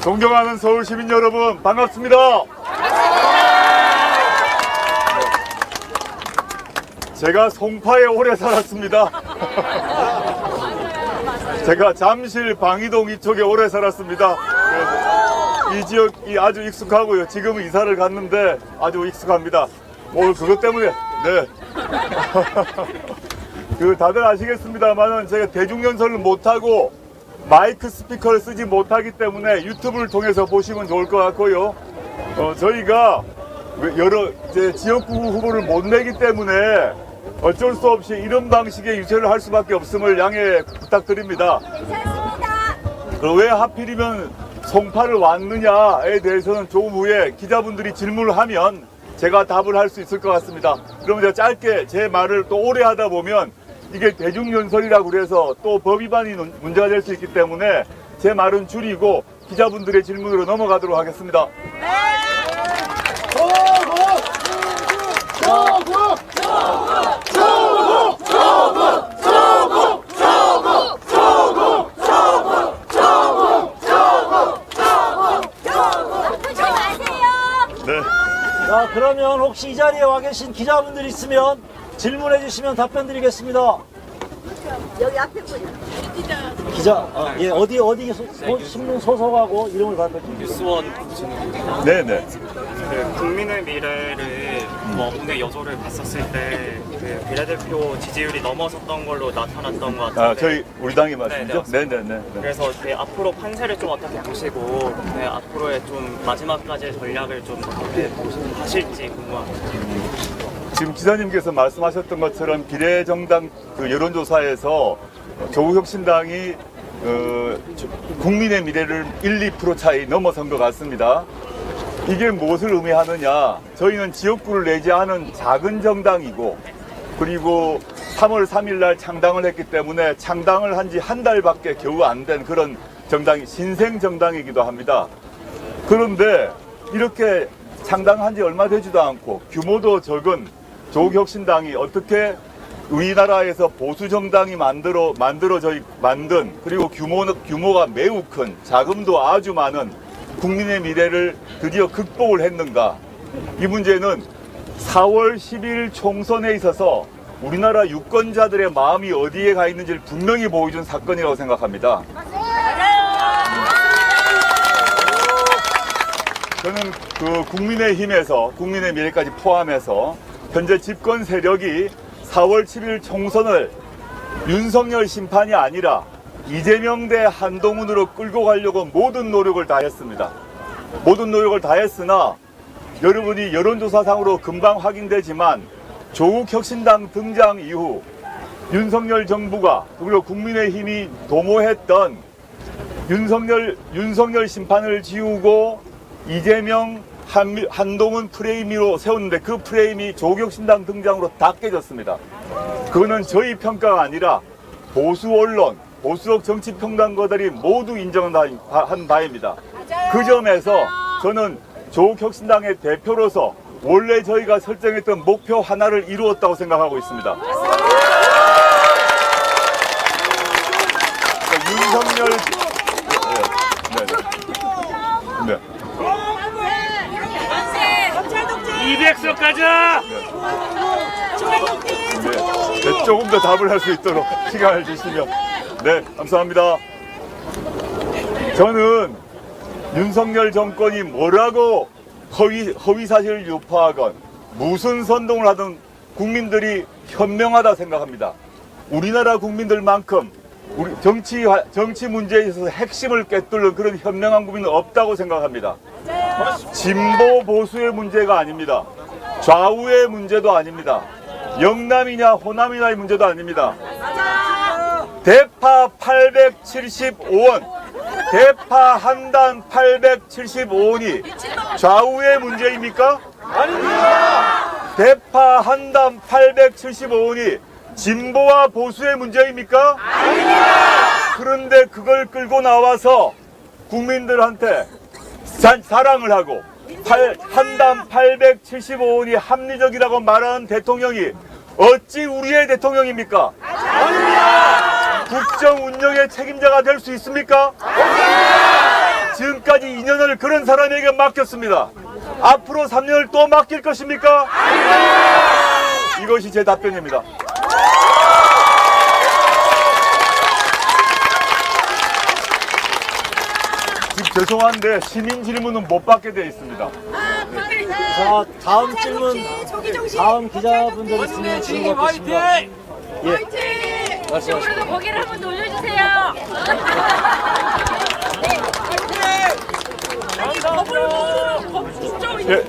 존경하는 서울 시민 여러분, 반갑습니다. 제가 송파에 오래 살았습니다. 제가 잠실, 방이동 이쪽에 오래 살았습니다. 그래서 이 지역이 아주 익숙하고요. 지금은 이사를 갔는데 아주 익숙합니다. 오늘 그것 때문에 네. 다들 아시겠습니다만은 제가 대중연설을 못하고 마이크 스피커를 쓰지 못하기 때문에 유튜브를 통해서 보시면 좋을 것 같고요. 저희가 여러 지역구 후보를 못 내기 때문에 어쩔 수 없이 이런 방식의 유세를 할 수밖에 없음을 양해 부탁드립니다. 괜찮습니다. 왜 하필이면 송파를 왔느냐에 대해서는 조금 후에 기자분들이 질문을 하면 제가 답을 할 수 있을 것 같습니다. 그러면 제가 짧게 제 말을 또 오래 하다 보면 이게 대중연설이라고 그래서 또 법 위반이 문제가 될 수 있기 때문에 제 말은 줄이고 기자분들의 질문으로 넘어가도록 하겠습니다. 네. 자, 그러면 혹시 이 자리에 와 계신 기자분들 있으면 질문해 주시면 답변 드리겠습니다. 여기 앞에 보자. 기자, 예, 어디 신문 소속하고 이름을 받으시죠? 뉴스원 네네. 국민의 미래를 오늘 여조를 봤었을 때 그 비례대표 지지율이 넘어섰던 걸로 나타났던 것 같은데. 저희 우리 당이 말씀이죠? 네, 네네네. 그래서 앞으로 판세를 좀 어떻게 보시고 앞으로의 좀 마지막까지의 전략을 좀 어떻게 하실지 궁금합니다. 지금 기자님께서 말씀하셨던 것처럼 비례정당 여론조사에서 조국혁신당이 국민의 미래를 1, 2% 차이 넘어선 것 같습니다. 이게 무엇을 의미하느냐? 저희는 지역구를 내지 않은 작은 정당이고 그리고 3월 3일 날 창당을 했기 때문에 창당을 한 지 한 달밖에 겨우 안 된 그런 정당이 신생 정당이기도 합니다. 그런데 이렇게 창당한 지 얼마 되지도 않고 규모도 적은 조국혁신당이 어떻게 우리나라에서 보수 정당이 만든 그리고 규모가 매우 큰 자금도 아주 많은 국민의 미래를 드디어 극복을 했는가? 이 문제는 4월 10일 총선에 있어서 우리나라 유권자들의 마음이 어디에 가 있는지를 분명히 보여준 사건이라고 생각합니다. 저는 국민의힘에서 국민의 미래까지 포함해서 현재 집권 세력이 4월 7일 총선을 윤석열 심판이 아니라 이재명 대 한동훈으로 끌고 가려고 모든 노력을 다했습니다. 모든 노력을 다했으나 여러분이 여론조사상으로 금방 확인되지만 조국혁신당 등장 이후 윤석열 정부가 그리고 국민의힘이 도모했던 윤석열 심판을 지우고 이재명 한동훈 프레임으로 세웠는데 그 프레임이 조국혁신당 등장으로 다 깨졌습니다. 그거는 저희 평가가 아니라 보수 언론, 보수적 정치평론가들이 모두 인정한 바입니다. 그 점에서 저는 조국혁신당의 대표로서 원래 저희가 설정했던 목표 하나를 이루었다고 생각하고 있습니다. 윤석열 네. 200석 가자! 네, 조금 더 답을 할 수 있도록 시간을 주시면 네, 감사합니다. 저는 윤석열 정권이 뭐라고 허위 사실을 유포하건 무슨 선동을 하든 국민들이 현명하다 생각합니다. 우리나라 국민들만큼 우리 정치 문제에 있어서 핵심을 꿰뚫는 그런 현명한 국민은 없다고 생각합니다. 진보 보수의 문제가 아닙니다. 좌우의 문제도 아닙니다. 영남이냐 호남이냐의 문제도 아닙니다. 대파 875원, 대파 한 단 875원이 좌우의 문제입니까? 아닙니다. 대파 한 단 875원이 진보와 보수의 문제입니까? 아닙니다. 그런데 그걸 끌고 나와서 국민들한테 사랑을 하고 한 단 875원이 합리적이라고 말하는 대통령이 어찌 우리의 대통령입니까? 아닙니다. 국정 운영의 책임자가 될 수 있습니까? 아닙니다. 지금까지 2년을 그런 사람에게 맡겼습니다. 앞으로 3년을 또 맡길 것입니까? 이것이 제 답변입니다. 지금 죄송한데 시민 질문은 못 받게 되어 있습니다. 자, 다음 질문, 다음 기자분들 있으면 질문 받겠습니다. 예, 말씀하십시오. 오늘도 고개를 한번 돌려주세요. 예, 네.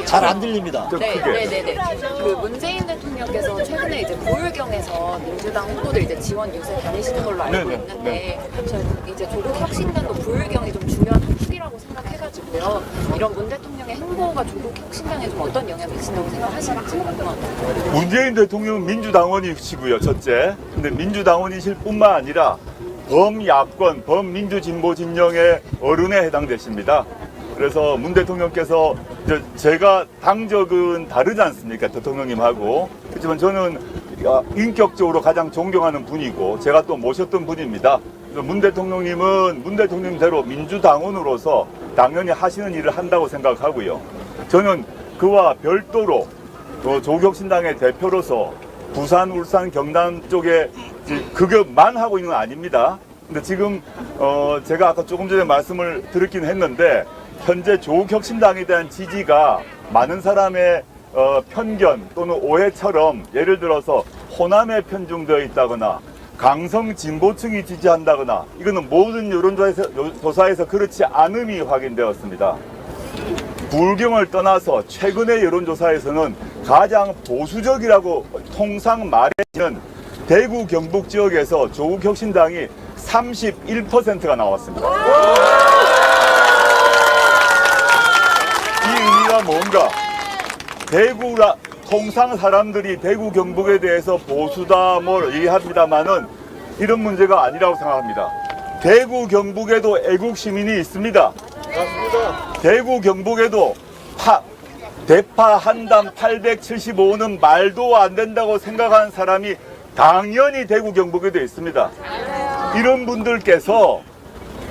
잘 안 들립니다. 좀 크게. 네네네. 그 문재인 대통령께서 최근에 이제 고율경에서 민주당 후보들 이제 지원 요새 다니시는 걸로 알고 네네. 있는데 저는 이제 조국 혁신단도 고율경이 좀 중요한 한 축이라고 생각해가지고요. 이런 문 대통령의 행보가 조국 혁신당에 좀 어떤 영향을 미친다고 생각하시는지 궁금합니다. 문재인 대통령은 민주당원이시고요, 첫째. 근데 민주당원이실 뿐만 아니라 범야권, 범민주진보 진영의 어른에 해당되십니다. 그래서 문 대통령께서 제가 당적은 다르지 않습니까? 대통령님하고. 그렇지만 저는 인격적으로 가장 존경하는 분이고 제가 또 모셨던 분입니다. 문 대통령님은 문 대통령대로 민주당원으로서 당연히 하시는 일을 한다고 생각하고요. 저는 그와 별도로 조국혁신당의 대표로서 부산, 울산, 경남 쪽에 그것만 하고 있는 건 아닙니다. 근데 지금 제가 아까 조금 전에 말씀을 드렸긴 했는데 현재 조국혁신당에 대한 지지가 많은 사람의 편견 또는 오해처럼 예를 들어서 호남에 편중되어 있다거나 강성 진보층이 지지한다거나 이거는 모든 여론조사에서 그렇지 않음이 확인되었습니다. 불경을 떠나서 최근의 여론조사에서는 가장 보수적이라고 통상 말해지는 대구 경북 지역에서 조국혁신당이 31%가 나왔습니다. 이 의미가 뭔가? 통상 사람들이 대구 경북에 대해서 보수다 얘기합니다만은 이런 문제가 아니라고 생각합니다. 대구 경북에도 애국 시민이 있습니다. 대구 경북에도 대파 한당 875는 말도 안 된다고 생각하는 사람이 당연히 대구 경북에도 있습니다. 이런 분들께서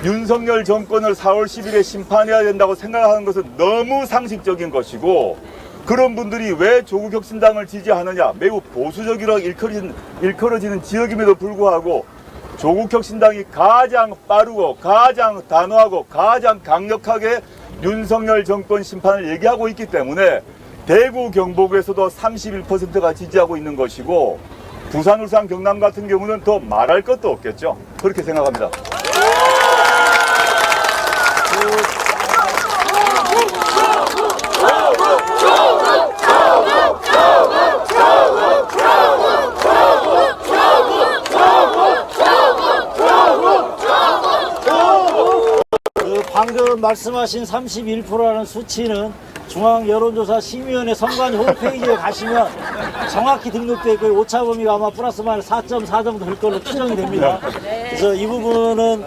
윤석열 정권을 4월 10일에 심판해야 된다고 생각하는 것은 너무 상식적인 것이고 그런 분들이 왜 조국혁신당을 지지하느냐 매우 보수적이라고 일컬어지는 지역임에도 불구하고 조국혁신당이 가장 빠르고 가장 단호하고 가장 강력하게 윤석열 정권 심판을 얘기하고 있기 때문에 대구 경북에서도 31%가 지지하고 있는 것이고 부산, 울산, 경남 같은 경우는 더 말할 것도 없겠죠. 그렇게 생각합니다. 방금 말씀하신 31%라는 수치는 중앙여론조사심의위원회 선관위 홈페이지에 가시면 정확히 등록되어 있고 오차 범위가 아마 플러스 마이너스 4.4 정도 될 걸로 추정이 됩니다. 그래서 이 부분은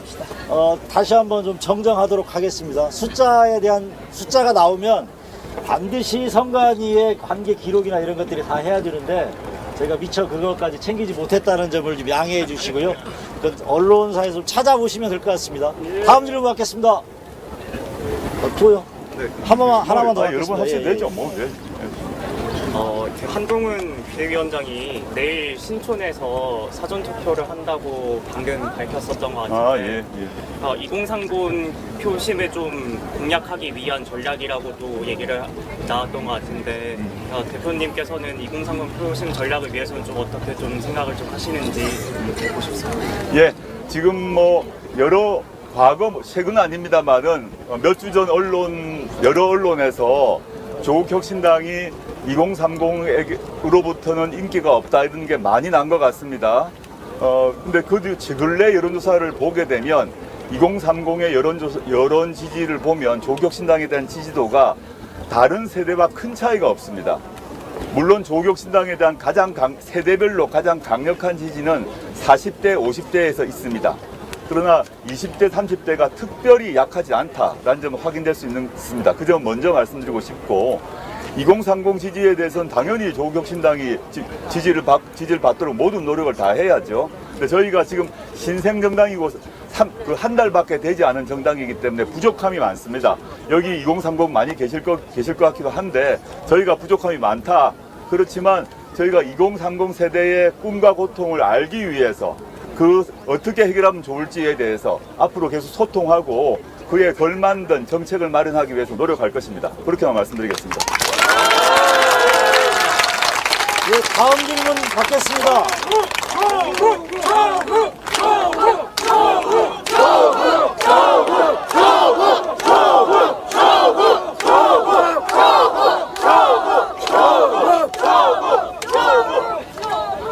다시 한번 좀 정정하도록 하겠습니다. 숫자가 나오면 반드시 선관위의 관계 기록이나 이런 것들이 다 해야 되는데 제가 미처 그것까지 챙기지 못했다는 점을 좀 양해해 주시고요. 언론사에서 좀 찾아보시면 될 것 같습니다. 다음 질문 받겠습니다. 또요? 네. 하나만 더 여러 번 하셔도 되죠. 뭐. 네. 한동훈 비대위원장이 내일 신촌에서 사전투표를 한다고 방금 밝혔었던 것 같은데 2030 표심을 좀 공략하기 위한 전략이라고도 얘기를 나왔던 것 같은데 대표님께서는 2030 표심 전략을 위해서는 좀 어떻게 좀 생각을 좀 하시는지 듣고 싶습니다. 예, 지금 과거 최근 아닙니다만은 몇 주 전 여러 언론에서 조국혁신당이 2030으로부터는 인기가 없다 이런 게 많이 난 것 같습니다. 근데 근래 여론조사를 보게 되면 2030의 여론 지지를 보면 조국혁신당에 대한 지지도가 다른 세대와 큰 차이가 없습니다. 물론 조국혁신당에 대한 세대별로 가장 강력한 지지는 40대, 50대에서 있습니다. 그러나 20대, 30대가 특별히 약하지 않다라는 점은 확인될 수 있습니다. 그 점 먼저 말씀드리고 싶고 2030 지지에 대해서는 당연히 조국혁신당이 지지를 받도록 모든 노력을 다 해야죠. 근데 저희가 지금 신생정당이고 한 달밖에 되지 않은 정당이기 때문에 부족함이 많습니다. 여기 2030 많이 계실 것 같기도 한데 저희가 부족함이 많다. 그렇지만 저희가 2030 세대의 꿈과 고통을 알기 위해서 그 어떻게 해결하면 좋을지에 대해서 앞으로 계속 소통하고 그에 걸맞는 정책을 마련하기 위해서 노력할 것입니다. 그렇게만 말씀드리겠습니다. 예, 다음 질문 받겠습니다.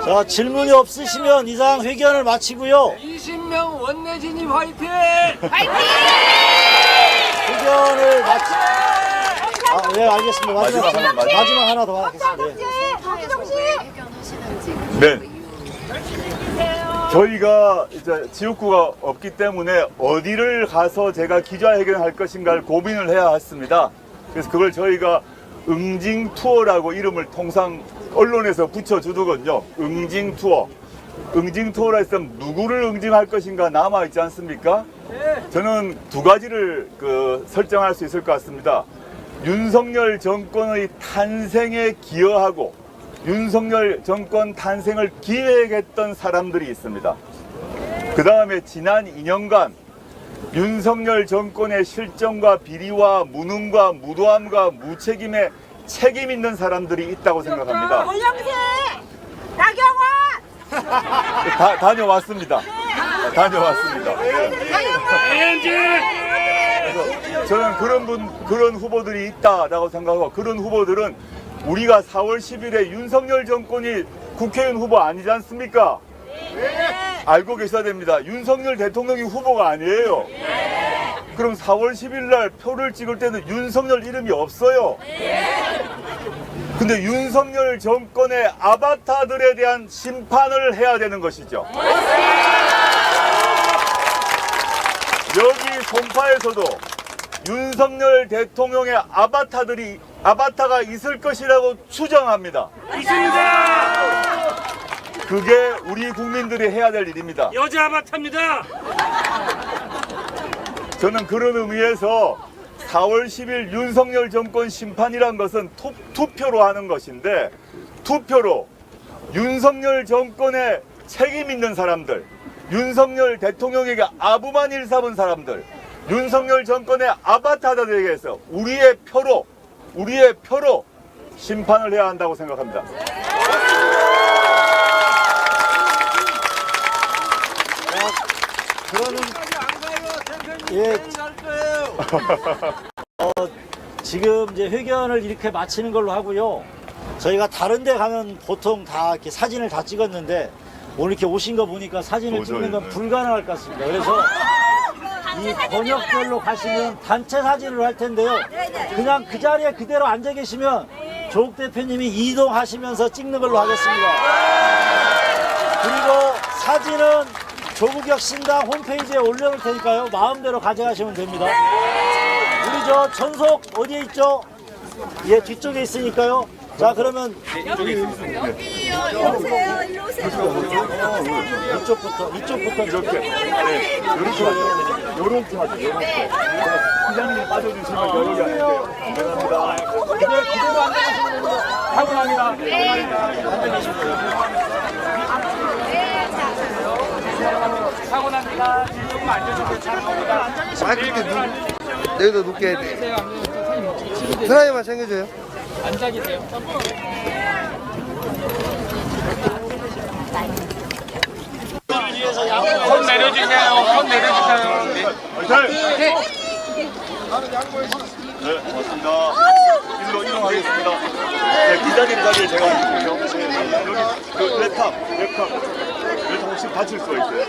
자, 질문이 없으시면 이상 회견을 마치고요. 20명 원내 진입 화이팅! 회견을 마치. 네, 알겠습니다. 마지막 하나 더 하겠습니다. 네. 저희가 이제 지역구가 없기 때문에 어디를 가서 제가 기자회견할 것인가를 고민을 해야 했습니다. 그래서 그걸 저희가 응징 투어라고 이름을 통상 언론에서 붙여주더군요. 응징 투어. 응징 투어라 했으면 누구를 응징할 것인가 남아있지 않습니까? 저는 두 가지를 설정할 수 있을 것 같습니다. 윤석열 정권의 탄생에 기여하고 윤석열 정권 탄생을 기획했던 사람들이 있습니다. 그 다음에 지난 2년간 윤석열 정권의 실정과 비리와 무능과 무도함과 무책임에 책임 있는 사람들이 있다고 생각합니다. 권영세, 나경원. 다녀왔습니다. 다녀왔습니다. 그래서 저는 그런 후보들이 있다라고 생각하고 그런 후보들은 우리가 4월 10일에 윤석열 정권이 국회의원 후보 아니지 않습니까? 알고 계셔야 됩니다. 윤석열 대통령이 후보가 아니에요. 그럼 4월 10일 날 표를 찍을 때는 윤석열 이름이 없어요. 근데 윤석열 정권의 아바타들에 대한 심판을 해야 되는 것이죠. 여기 송파에서도 윤석열 대통령의 아바타가 있을 것이라고 추정합니다. 있습니다! 그게 우리 국민들이 해야 될 일입니다. 여자 아바타입니다! 저는 그런 의미에서 4월 10일 윤석열 정권 심판이란 것은 투표로 하는 것인데 투표로 윤석열 정권에 책임 있는 사람들, 윤석열 대통령에게 아부만 일삼은 사람들, 윤석열 정권의 아바타들에게서 우리의 표로 심판을 해야 한다고 생각합니다. 그러면 예, 지금 이제 회견을 이렇게 마치는 걸로 하고요. 저희가 다른 데 가면 보통 다 이렇게 사진을 다 찍었는데 오늘 이렇게 오신 거 보니까 사진을 찍는 건 불가능할 것 같습니다. 그래서 이 번역별로 가시면 단체 사진을 할 텐데요. 그냥 그 자리에 그대로 앉아 계시면 조국 대표님이 이동하시면서 찍는 걸로 하겠습니다. 그리고 사진은 조국혁신당 홈페이지에 올려놓을 테니까요. 마음대로 가져가시면 됩니다. 우리 저 전속 어디에 있죠? 예, 뒤쪽에 있으니까요. 자, 그러면 여기요. 일로 오세요. 이쪽부터 이렇게 요렇게 하죠. 시장님이 빠져주시면 여기 할게요. 감사합니다. 그대로 앉아계시면 됩니다. 하고납니다. 사고 납니다. 조금 앉아주세요. 잘 나옵니다. 여기도 눕게 해야 돼. 사장님만 챙겨줘요. 앉아 계세요. 손 내려주세요. 손 내려주세요. 네. 네, 고맙습니다. 일로 이동하겠습니다. 네, 기자님 자리에 제가 앉을게요. 여기 랩탑 혹시 다칠 수가 있어요.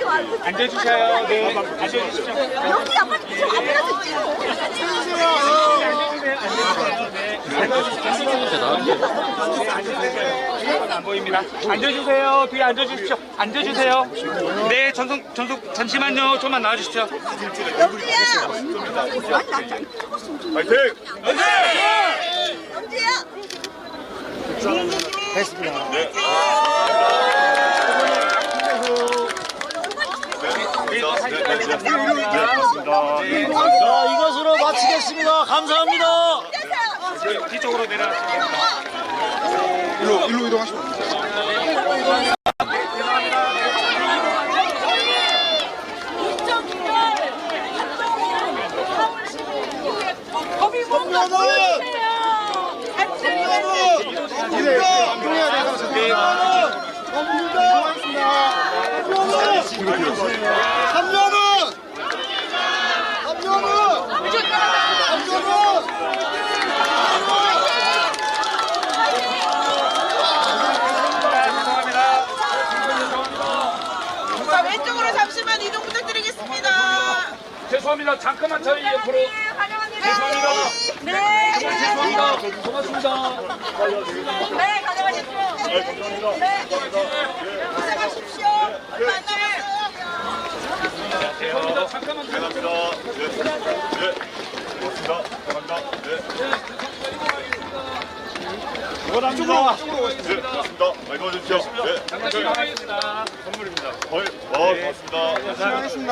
앉아주세요. 네. 앉아주십시오. 여기 아빠 좀 앞에서 찍어. 안 보입니다. 앉아주세요. 뒤에 앉아주십시오. 앉아주세요. 네, 전속 잠시만요. 좀만 나와주십시오. 영지야. 파이팅! 영지야. 됐습니다. 네. 네. 고맙습니다. 자, 이것으로 마치겠습니다. 감사합니다. 뒤쪽으로 내려가시면 일로 이동하시면. 자, 왼쪽으로 잠시만 이동 부탁드리겠습니다. 죄송합니다. 잠깐만 저희 옆으로. 죄송합니다. 네. 죄송합니다. 고맙습니다. 네, 가져가십시오. 네. 고생하십시오. 얼마 안 남았어요. 죄송합니다. 잠깐만. 감사합니다. 네. 고맙습니다. 감사합니다. 네. 고맙습니다. 많이 도와주십시오. 네. 잠깐 하겠습니다. 선물입니다. 고맙습니다. 수고하셨습니다.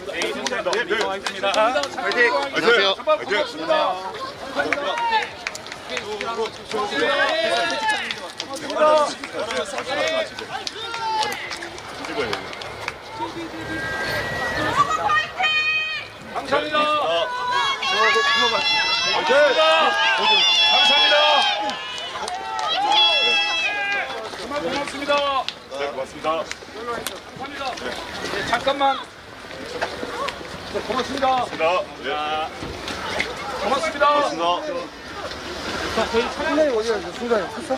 네, 이동입니다. 네. 화이팅. 안녕하세요. 고맙습니다. 감사합니다. 고맙습니다. 네, 고맙습니다. 감사합니다. 네, 잠깐만. 네, 고맙습니다. 네. 고맙습니다. 고맙습니다. 순간이 어디 갔어? 순간이 컸어?